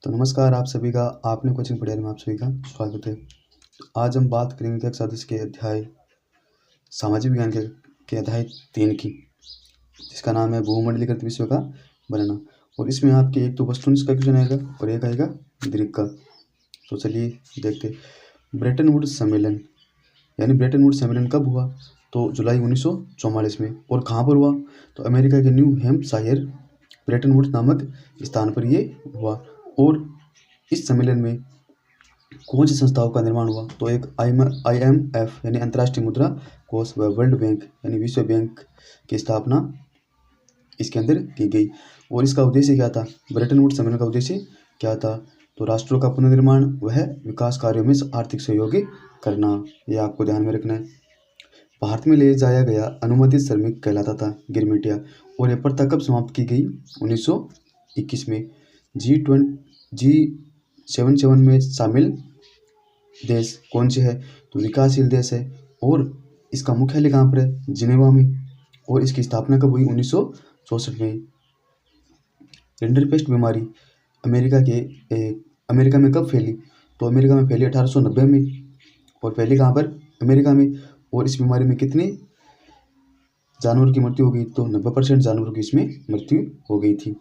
तो नमस्कार आप सभी का आपने कोचिंग पढ़िया में आप सभी का स्वागत है। तो आज हम बात करेंगे कक्षा 10 के अध्याय सामाजिक विज्ञान के अध्याय 3 की, जिसका नाम है भूमंडलीकृत विश्व का वर्णन। और इसमें आपके एक तो वस्तुनिष्ठ का क्वेश्चन आएगा और एक आएगा दीर्घ का। तो चलिए देखते। ब्रेटन वुड्स सम्मेलन यानी ब्रेटन वुड्स सम्मेलन कब हुआ? तो जुलाई 1944 में। और कहाँ पर हुआ? तो अमेरिका के न्यू हैम्पशायर ब्रेटन वुड्स नामक स्थान पर ये हुआ। और इस सम्मेलन में कौन सी संस्थाओं का निर्माण हुआ? तो एक IMF यानी अंतर्राष्ट्रीय मुद्रा कोष व वर्ल्ड बैंक यानी विश्व बैंक की स्थापना इसके अंदर की गई। और इसका उद्देश्य क्या था? ब्रेटन वुड्स सम्मेलन का उद्देश्य क्या था? तो राष्ट्रों का पुनर्निर्माण वह विकास कार्यों में आर्थिक सहयोग करना, यह आपको ध्यान में रखना है। भारत में ले जाया गया अनुमोदित श्रमिक कहलाता था गिरमिटिया। और यह प्रथा कब समाप्त की गई? 1921 में। G77 में शामिल देश कौन से है? तो विकासशील देश है। और इसका मुख्यालय कहाँ पर है? जिनेवा में। और इसकी स्थापना कब हुई? 1964 में। रिंडरपेस्ट बीमारी अमेरिका में कब फैली? तो अमेरिका में फैली 1890 में। और फैली कहाँ पर? अमेरिका में। और इस बीमारी में कितने जानवरों की मृत्यु हो गई? तो 90% जानवरों की इसमें मृत्यु हो गई थी।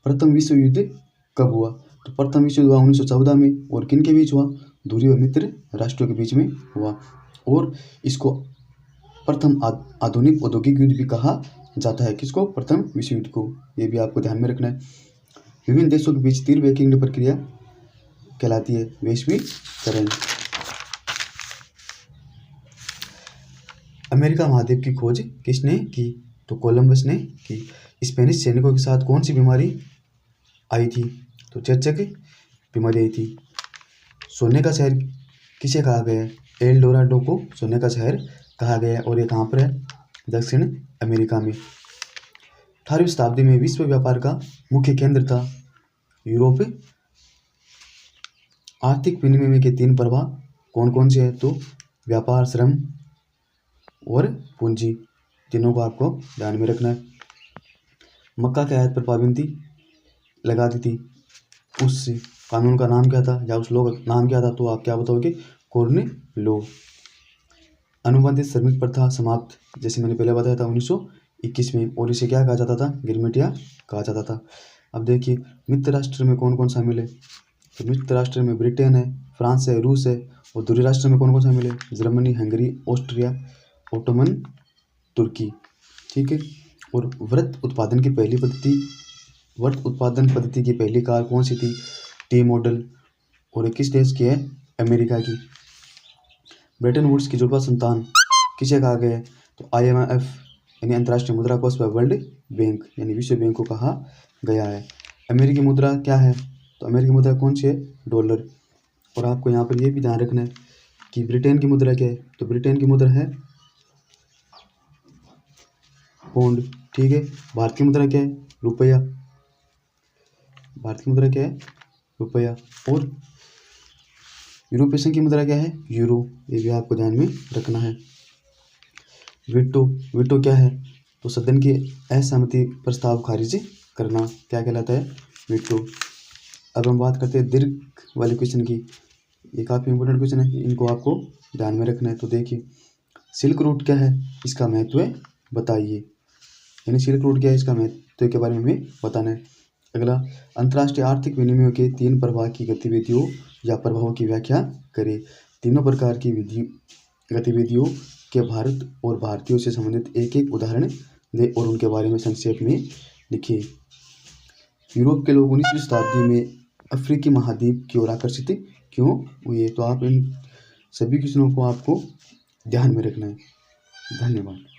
प्रथम विश्व युद्ध कब हुआ? तो प्रथम विश्व युद्ध हुआ 1914 में। और किन के बीच हुआ? दूरी व मित्र राष्ट्रों के बीच में हुआ। और इसको प्रथम आधुनिक औद्योगिक युद्ध भी कहा जाता है। किसको? प्रथम विश्व युद्ध को। ये भी आपको ध्यान में रखना है। विभिन्न देशों के बीच तीव्र व्यापारिक प्रक्रिया कहलाती है वैश्वीकरण। अमेरिका महाद्वीप की खोज किसने की? तो कोलंबस ने की। स्पेनिश सैनिकों के साथ कौन सी बीमारी आई थी? तो चेचक बीमारी आई थी। सोने का शहर किसे कहा गया है? एल डोराडो को सोने का शहर कहा गया है। और ये कहाँ पर है? दक्षिण अमेरिका में। 18वीं शताब्दी में विश्व व्यापार का मुख्य केंद्र था यूरोप। आर्थिक विनिमय के 3 प्रवाह कौन कौन से हैं? तो व्यापार, श्रम और पूंजी। तीनों को आपको ध्यान में रखना है। मक्का के आयात पर पाबंदी लगा दी थी। उस कानून का नाम क्या था या उस लॉ का नाम क्या था? तो आप क्या बताओगे? Corn law. अनुबंधित श्रमिक प्रथा समाप्त, जैसे मैंने पहले बताया था, 1921 में। और इसे क्या कहा जाता था? गिरमिटिया कहा जाता था। अब देखिए मित्र राष्ट्र में कौन कौन शामिल है? तो मित्र राष्ट्र में ब्रिटेन है, फ्रांस है, रूस है। और दूरी राष्ट्र में कौन कौन शामिल है? जर्मनी, हंगरी, ऑस्ट्रिया, ओटोमन तुर्की। ठीक है। और वृत्त उत्पादन की पहली कार कौन सी थी? T model. और ये किस देश की है? अमेरिका की। ब्रेटन वुड्स की जुड़वा संतान किसे कहा गया है? तो IMF यानी अंतर्राष्ट्रीय मुद्रा कोष व वर्ल्ड बैंक यानी विश्व बैंक को कहा गया है। अमेरिकी मुद्रा क्या है? तो अमेरिकी मुद्रा कौन सी है? डॉलर। और आपको यहाँ पर यह भी ध्यान रखना है कि ब्रिटेन की मुद्रा क्या है? तो ब्रिटेन की मुद्रा है पौंड। ठीक है। भारत की मुद्रा क्या है? रुपया। भारत की मुद्रा क्या है? रुपया। और यूरोपीय संघ की मुद्रा क्या है? यूरो। ये भी आपको ध्यान में रखना है। वीटो क्या है? तो सदन की असहमति प्रस्ताव खारिज करना क्या कहलाता है? वीटो। अब हम बात करते हैं दीर्घ वाले क्वेश्चन की। ये काफ़ी इंपॉर्टेंट क्वेश्चन है, इनको आपको ध्यान में रखना है। तो देखिए सिल्क रूट क्या है? इसका महत्व बताइए। यानी सिल्क रूट क्या है, इसका महत्व के बारे में हमें बताना है। अगला, अंतर्राष्ट्रीय आर्थिक विनिमय के 3 प्रवाह की गतिविधियों या प्रभावों की व्याख्या करें। तीनों प्रकार की गतिविधियों के भारत और भारतीयों से संबंधित एक एक उदाहरण दें और उनके बारे में संक्षेप में लिखिए। यूरोप के लोग 19वीं शताब्दी में अफ्रीकी महाद्वीप की ओर आकर्षित क्यों हुए? तो आप इन सभी क्वेश्चनों को आपको ध्यान में रखना है। धन्यवाद।